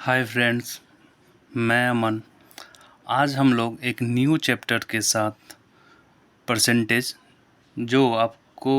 Hi friends, मैं अमन। आज हम लोग एक न्यू चैप्टर के साथ परसेंटेज, जो आपको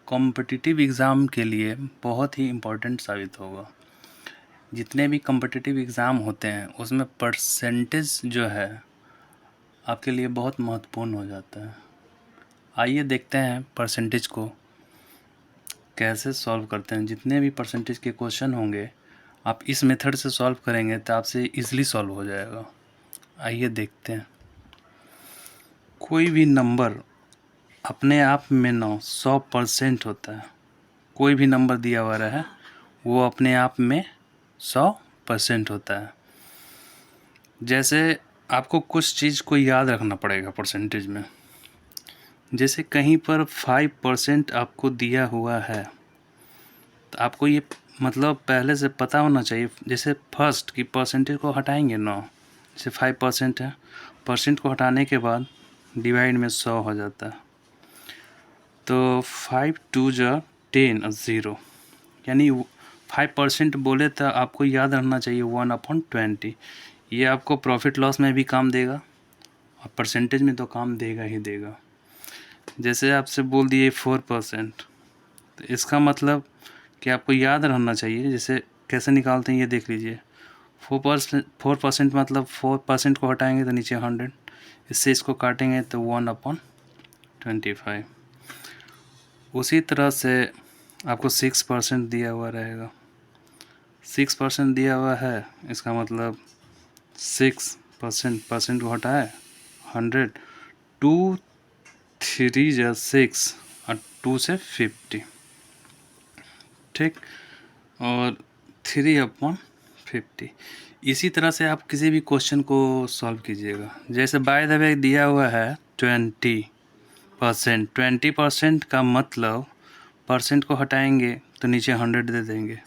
कॉम्पिटिटिव एग्ज़ाम के लिए बहुत ही इम्पोर्टेंट साबित होगा। जितने भी कॉम्पिटिटिव एग्ज़ाम होते हैं उसमें परसेंटेज जो है आपके लिए बहुत महत्वपूर्ण हो जाता है। आइए देखते हैं परसेंटेज को कैसे सॉल्व करते हैं। जितने भी परसेंटेज के क्वेश्चन होंगे आप इस मेथड से सॉल्व करेंगे तो आपसे इजीली सॉल्व हो जाएगा। आइए देखते हैं। कोई भी नंबर अपने आप में 100% होता है। कोई भी नंबर दिया हुआ है वो अपने आप में 100% होता है। जैसे आपको कुछ चीज़ को याद रखना पड़ेगा परसेंटेज में। जैसे कहीं पर 5% आपको दिया हुआ है तो आपको ये मतलब पहले से पता होना चाहिए। जैसे फर्स्ट की परसेंटेज को हटाएंगे 9, जैसे 5% है, परसेंट को हटाने के बाद डिवाइड में 100 हो जाता है। तो 5 2 जा 10 और 0, यानी 5% बोले तो आपको याद रखना चाहिए 1/20। ये आपको प्रॉफिट लॉस में भी काम देगा और परसेंटेज में तो काम देगा ही देगा। जैसे आपसे बोल दिए 4%, तो इसका मतलब कि आपको याद रहना चाहिए। जैसे कैसे निकालते हैं ये देख लीजिए। 4% मतलब 4% को हटाएंगे तो नीचे 100, इससे इसको काटेंगे तो 1/25। उसी तरह से आपको 6% दिया हुआ रहेगा। 6% दिया हुआ है, इसका मतलब 6% को हटाए 100, 2 3 जा 6 और 2 से 50, ठीक, और 3/50। इसी तरह से आप किसी भी क्वेश्चन को सॉल्व कीजिएगा। जैसे बाय द वे दिया हुआ है 20%। 20% का मतलब परसेंट को हटाएंगे तो नीचे 100 दे देंगे।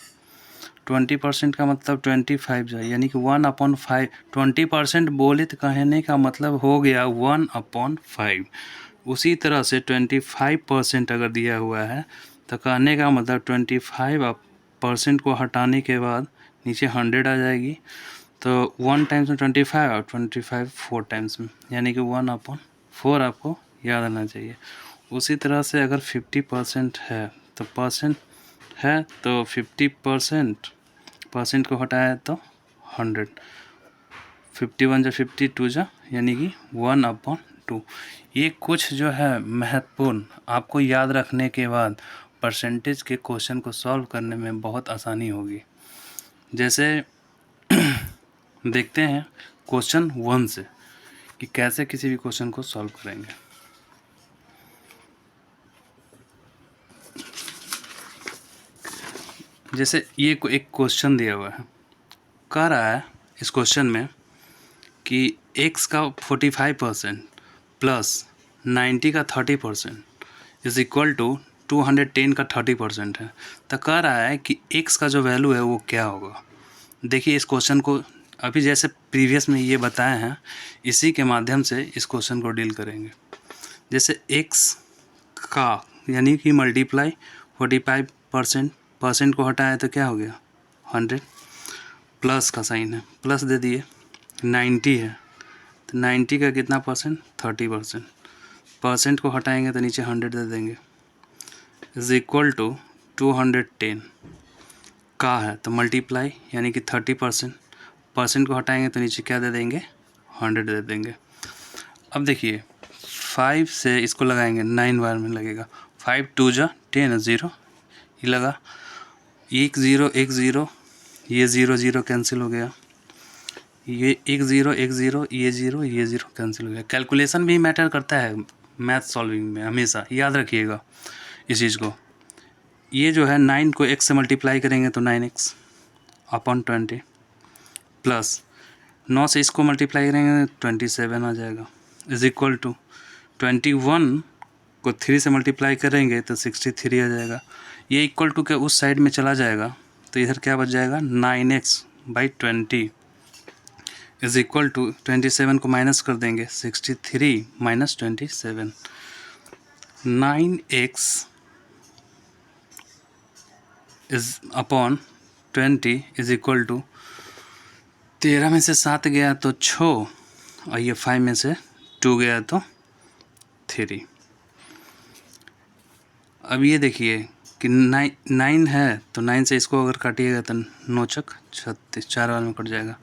20% का मतलब 25 जाए, यानी कि 1/5। 20% बोले तो कहने का मतलब हो गया 1/5। उसी तरह से 25% अगर दिया हुआ है तो कहने का मतलब 25% को हटाने के बाद नीचे 100 आ जाएगी। तो 1 टाइम्स में 25 और 25 4 टाइम्स में, यानी कि 1/4 आपको याद रहना चाहिए। उसी तरह से अगर 50% है तो 50% परसेंट को हटाया तो 100। 51 जा 52 जा, यानी कि 1/2। ये कुछ जो है महत्वपूर्ण आपको याद रखने के बाद परसेंटेज के क्वेश्चन को सॉल्व करने में बहुत आसानी होगी। जैसे देखते हैं क्वेश्चन 1 से कि कैसे किसी भी क्वेश्चन को सॉल्व करेंगे। जैसे ये एक क्वेश्चन दिया हुआ है, कह रहा है इस क्वेश्चन में कि x का 45% प्लस 90 का 30% इज इक्वल टू 210 का 30% है। तो कह रहा है कि x का जो वैल्यू है वो क्या होगा। देखिए इस क्वेश्चन को अभी जैसे प्रीवियस में ये बताए हैं इसी के माध्यम से इस क्वेश्चन को डील करेंगे। जैसे x का यानी कि मल्टीप्लाई 45%, परसेंट को हटाए तो क्या हो गया 100, प्लस का साइन है, प्लस दे दिए। 90 है तो 90 का कितना परसेंट 30%, परसेंट को हटाएंगे तो नीचे 100 दे देंगे, इज इक्वल टू 210 का है तो मल्टीप्लाई यानी कि 30%, परसेंट को हटाएंगे तो नीचे क्या दे देंगे 100 दे देंगे। अब देखिए 5 से इसको लगाएंगे 9 बार में लगेगा। 5 2 जा 10 0, ये लगा 1 0 1 0, ये 0 0 कैंसिल हो गया, ये 1 0 1 0, ये 0 कैंसिल हो गया। कैलकुलेशन भी मैटर करता है मैथ सॉल्विंग में, हमेशा याद रखिएगा इस चीज़ को। ये जो है 9 को x से मल्टीप्लाई करेंगे तो 9x अपॉन 20, प्लस 9 से इसको मल्टीप्लाई करेंगे 27 आ जाएगा, इज इक्वल टू 21 को 3 से मल्टीप्लाई करेंगे तो 63 आ जाएगा। ये इक्वल टू के उस साइड में चला जाएगा तो इधर क्या बच जाएगा 9x/20 इज इक्वल टू 27 को माइनस कर देंगे 63 minus 27, 9x is upon 20 is equal to 13 में से 7 गया तो 6 और ये 5 में से 2 गया तो 3। अब ये देखिए कि 9 है तो 9 से इसको अगर काटिएगा तो 9 चक 36, 4 बार में कट जाएगा।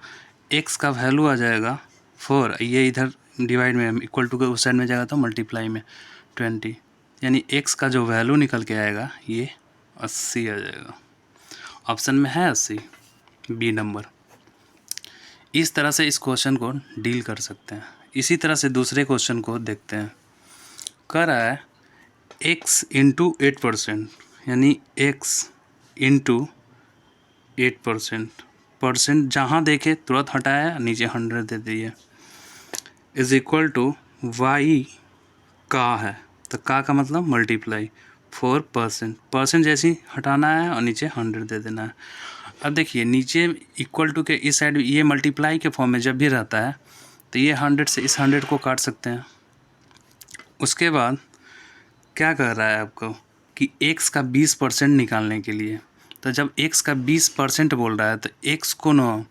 x का वैल्यू आ जाएगा 4, ये इधर डिवाइड में इक्वल टू के उस साइड में जाएगा तो मल्टीप्लाई में 20, यानी x का जो वैल्यू निकल के आएगा ये 80 आ जाएगा। ऑप्शन में है 80, बी नंबर। इस तरह से इस क्वेश्चन को डील कर सकते हैं। इसी तरह से दूसरे क्वेश्चन को देखते हैं। कह रहा है x इंटू 8%, यानी x इंटू 8%, परसेंट जहाँ देखे तुरंत हटाया, नीचे 100 दे दिए, इज इक्वल टू y का है, तो का मतलब मल्टीप्लाई 4%, परसेंट जैसे ही हटाना है और नीचे 100 दे देना है। अब देखिए नीचे इक्वल टू के इस साइड ये मल्टीप्लाई के फॉर्म में जब भी रहता है तो ये 100 से इस 100 को काट सकते हैं। उसके बाद क्या कर रहा है आपको कि x का 20% निकालने के लिए, तो जब x का 20% बोल रहा है तो x को ना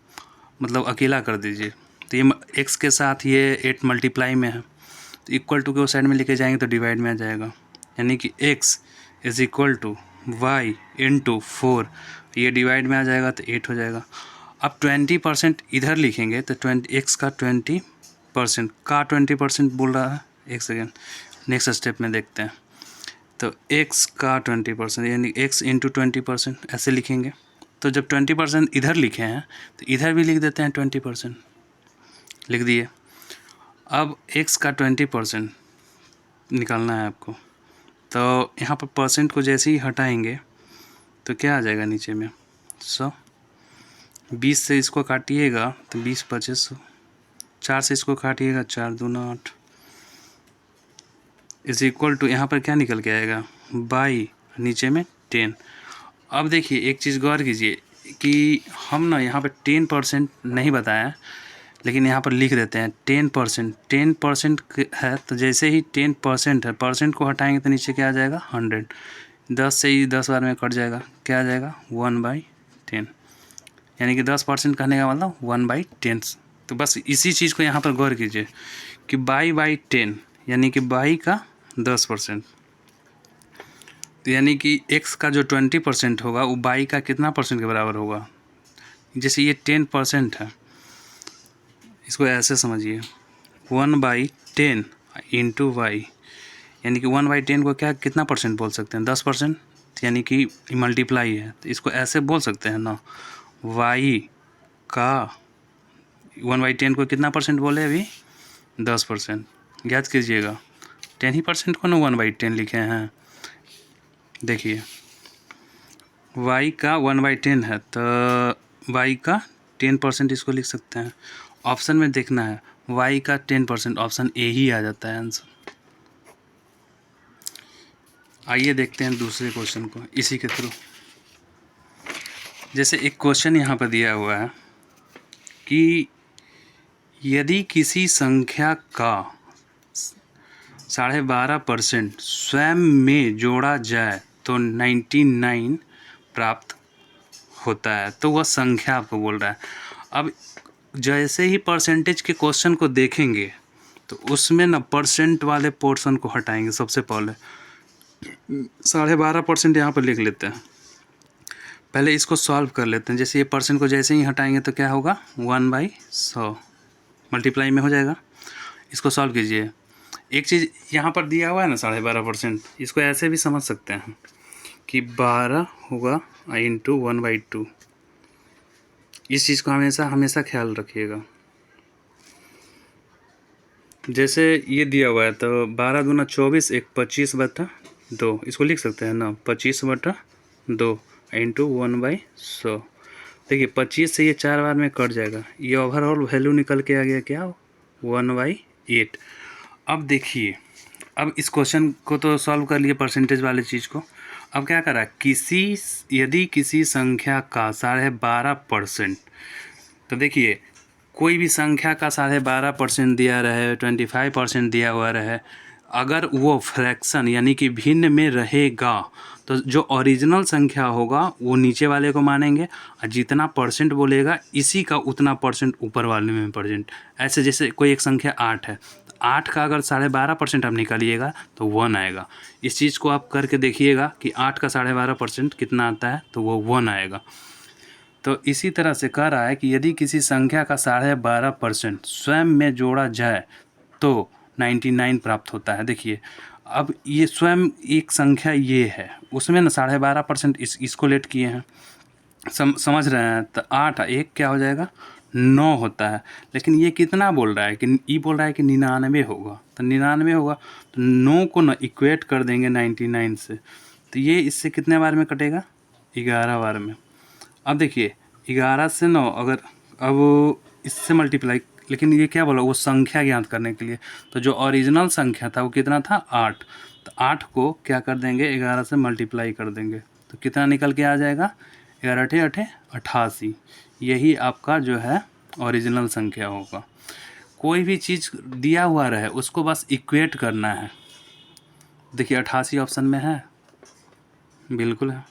मतलब अकेला कर दीजिए, तो ये x के साथ ये 8 मल्टीप्लाई में है तो इक्वल टू के उस साइड में लेके जाएंगे तो डिवाइड में आ जाएगा, यानी कि x is equal to y into 4, ये डिवाइड में आ जाएगा तो 8 हो जाएगा। अब 20% इधर लिखेंगे तो x का 20% का 20% बोल रहा है। एक सेकेंड, नेक्स्ट स्टेप में देखते हैं। तो x का 20% यानी x इंटू 20% ऐसे लिखेंगे। तो जब 20% इधर लिखे हैं तो इधर भी लिख देते हैं 20%, लिख दिए। अब x का 20% निकालना है आपको, तो यहाँ पर परसेंट को जैसे ही हटाएंगे तो क्या आ जाएगा नीचे में 100, 20 से इसको काटिएगा तो 20 25 100, 4 से इसको काटिएगा 4 दूना 8 इज इक्वल टू यहाँ पर क्या निकल के आएगा बाई नीचे में 10। अब देखिए एक चीज़ गौर कीजिए कि हम ना यहाँ पर 10% नहीं बताया, लेकिन यहाँ पर लिख देते हैं 10%। 10% है तो जैसे ही 10% है, परसेंट को हटाएंगे तो नीचे क्या आ जाएगा 100, 10 से ही 10 बार में कट जाएगा, क्या आ जाएगा 1/10, यानी कि 10% कहने का मतलब 1/10। तो बस इसी चीज़ को यहाँ पर गौर कीजिए कि बाई 10 यानी कि बाई का 10%, तो यानी कि x का जो 20% होगा वो बाई का कितना परसेंट के बराबर होगा। जैसे ये 10% है, इसको ऐसे समझिए 1/10 इंटू वाई, यानी कि 1/10 को क्या कितना परसेंट बोल सकते हैं 10%, यानी कि मल्टीप्लाई है तो इसको ऐसे बोल सकते हैं ना, y का 1/10 को कितना परसेंट बोले अभी 10%, याद कीजिएगा 10 ही परसेंट को ना 1/10 लिखे हैं। देखिए y का 1/10 है तो y का 10% इसको लिख सकते हैं। ऑप्शन में देखना है y का 10%, ऑप्शन ए ही आ जाता है आंसर। आइए देखते हैं दूसरे क्वेश्चन को इसी के थ्रू। जैसे एक क्वेश्चन यहाँ पर दिया हुआ है कि यदि किसी संख्या का 12.5% स्वयं में जोड़ा जाए तो 99 प्राप्त होता है, तो वह संख्या आपको बोल रहा है। अब जैसे ही परसेंटेज के क्वेश्चन को देखेंगे तो उसमें ना परसेंट वाले पोर्शन को हटाएंगे। सबसे पहले 12.5% यहाँ पर लिख लेते हैं, पहले इसको सॉल्व कर लेते हैं। जैसे ये परसेंट को जैसे ही हटाएंगे तो क्या होगा 1/100 मल्टीप्लाई में हो जाएगा। इसको सॉल्व कीजिए। एक चीज़ यहाँ पर दिया हुआ है ना 12.5%, इसको ऐसे भी समझ सकते हैं कि 12 होगा इंटू 1/2। इस चीज़ को हमेशा ख्याल रखिएगा। जैसे ये दिया हुआ है तो 12 दूना 24, एक 25/2, इसको लिख सकते हैं ना 25/2 इंटू 1/100। देखिए 25 से ये 4 बार में कट जाएगा, ये ओवरऑल वैल्यू निकल के आ गया क्या 1/8। अब देखिए, अब इस क्वेश्चन को तो सॉल्व कर लिए परसेंटेज वाले चीज़ को। अब क्या करा यदि किसी संख्या का 12.5%, तो देखिए कोई भी संख्या का 12.5% दिया रहे, 25% दिया हुआ रहे, अगर वो फ्रैक्शन यानी कि भिन्न में रहेगा तो जो ओरिजिनल संख्या होगा वो नीचे वाले को मानेंगे, और जितना परसेंट बोलेगा इसी का उतना परसेंट ऊपर वाले में परसेंट। ऐसे जैसे कोई एक संख्या 8 है, तो 8 का अगर 12.5% आप निकालिएगा तो 1 आएगा। इस चीज़ को आप करके देखिएगा कि 8 का 12.5% कितना आता है, तो वो 1 आएगा। तो इसी तरह से कह रहा है कि यदि किसी संख्या का 12.5% स्वयं में जोड़ा जाए तो 99 प्राप्त होता है। देखिए अब ये स्वयं एक संख्या ये है, उसमें ना 12.5% इसको लेट किए हैं, समझ रहे हैं। तो 8 1 क्या हो जाएगा, 9 होता है। लेकिन ये कितना बोल रहा है कि ये बोल रहा है कि 99 होगा, तो 99 होगा तो 9 को ना इक्वेट कर देंगे 99 से, तो ये इससे कितने बार में कटेगा, 11 बार में। अब देखिए 11 से 9 अगर अब इससे मल्टीप्लाई, लेकिन ये क्या बोला, वो संख्या ज्ञात करने के लिए, तो जो ओरिजिनल संख्या था वो कितना था, 8। तो 8 को क्या कर देंगे, 11 से मल्टीप्लाई कर देंगे, तो कितना निकल के आ जाएगा, 11 × 8 = 88। यही आपका जो है ओरिजिनल संख्या होगा। कोई भी चीज़ दिया हुआ रहे उसको बस इक्वेट करना है। देखिए 88 ऑप्शन में है, बिल्कुल है,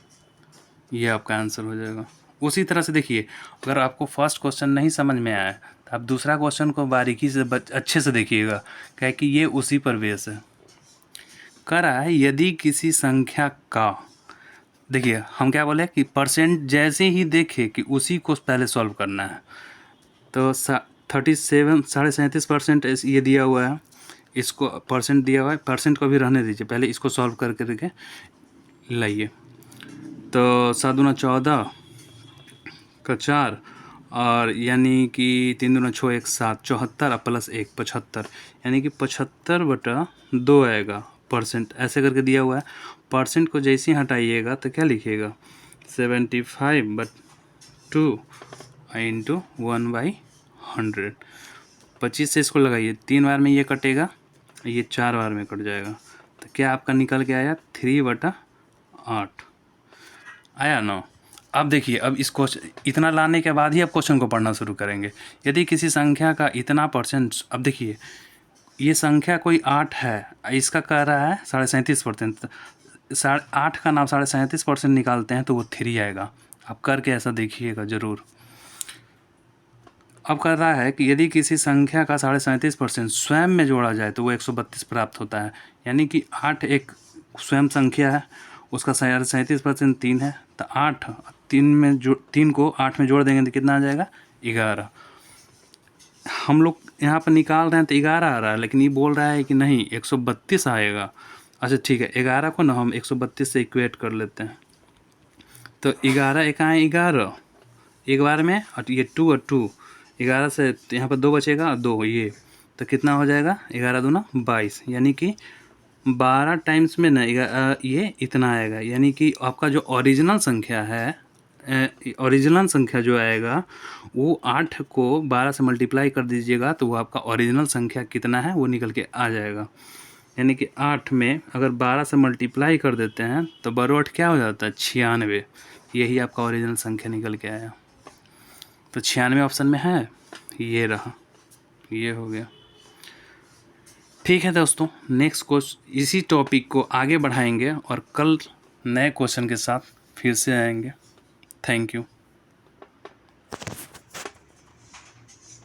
ये आपका आंसर हो जाएगा। उसी तरह से देखिए अगर आपको फर्स्ट क्वेश्चन नहीं समझ में आया तो आप दूसरा क्वेश्चन को बारीकी से अच्छे से देखिएगा, क्या कि ये उसी पर बेस है। कह रहा है यदि किसी संख्या का, देखिए हम क्या बोले कि परसेंट जैसे ही देखे कि उसी को पहले सॉल्व करना है। तो 37.37% ये दिया हुआ है, इसको परसेंट दिया हुआ है, परसेंट को भी रहने दीजिए, पहले इसको सॉल्व करके देखें। लाइए तो 7 दूना 14 का 4 और यानी कि 3 दूना 6 1 7 74 प्लस 1 75, यानी कि 75/2 आएगा परसेंट, ऐसे करके दिया हुआ है। परसेंट को जैसे ही हटाइएगा तो क्या लिखिएगा, 75/2 × 1/100। 25 से इसको लगाइए, 3 बार में ये कटेगा, ये 4 बार में कट जाएगा, तो क्या आपका निकल के आया, 3/8 आया ना। अब देखिए अब इस क्वेश्चन इतना लाने के बाद ही आप क्वेश्चन को पढ़ना शुरू करेंगे। यदि किसी संख्या का इतना परसेंट, अब देखिए ये संख्या कोई 8 है, इसका कह रहा है 37.5%, 8 का नाम 37.5% निकालते हैं तो वो 3 आएगा। आप करके ऐसा देखिएगा ज़रूर। अब कर रहा है कि यदि किसी संख्या का 37.5% स्वयं में जोड़ा जाए तो वो 132 प्राप्त होता है, यानी कि 8 एक स्वयं संख्या है, उसका 37% 3 है, तो 8 3 को 8 में जोड़ देंगे तो कितना आ जाएगा, 11। हम लोग यहाँ पर निकाल रहे हैं तो 11 आ रहा है, लेकिन ये बोल रहा है कि नहीं 132 आएगा। अच्छा ठीक है, 11 को ना हम 132 से इक्वेट कर लेते हैं, तो 11 एक आए 11 एक बार में, और ये 2 और 2, 11 से यहाँ पर 2 बचेगा, 2 ये, तो कितना हो जाएगा, 11 दूना 22, यानी कि 12 टाइम्स में ना ये इतना आएगा। यानी कि आपका जो ओरिजिनल संख्या है, ओरिजिनल संख्या जो आएगा वो 8 को 12 से मल्टीप्लाई कर दीजिएगा तो वो आपका ओरिजिनल संख्या कितना है वो निकल के आ जाएगा। यानी कि 8 में अगर 12 से मल्टीप्लाई कर देते हैं तो 12 क्या हो जाता है, 96। यही आपका ओरिजिनल संख्या निकल के आया। तो 96 ऑप्शन में है, ये रहा, ये हो गया। ठीक है दोस्तों, नेक्स्ट क्वेश्चन इसी टॉपिक को आगे बढ़ाएंगे और कल नए क्वेश्चन के साथ फिर से आएंगे। Thank you.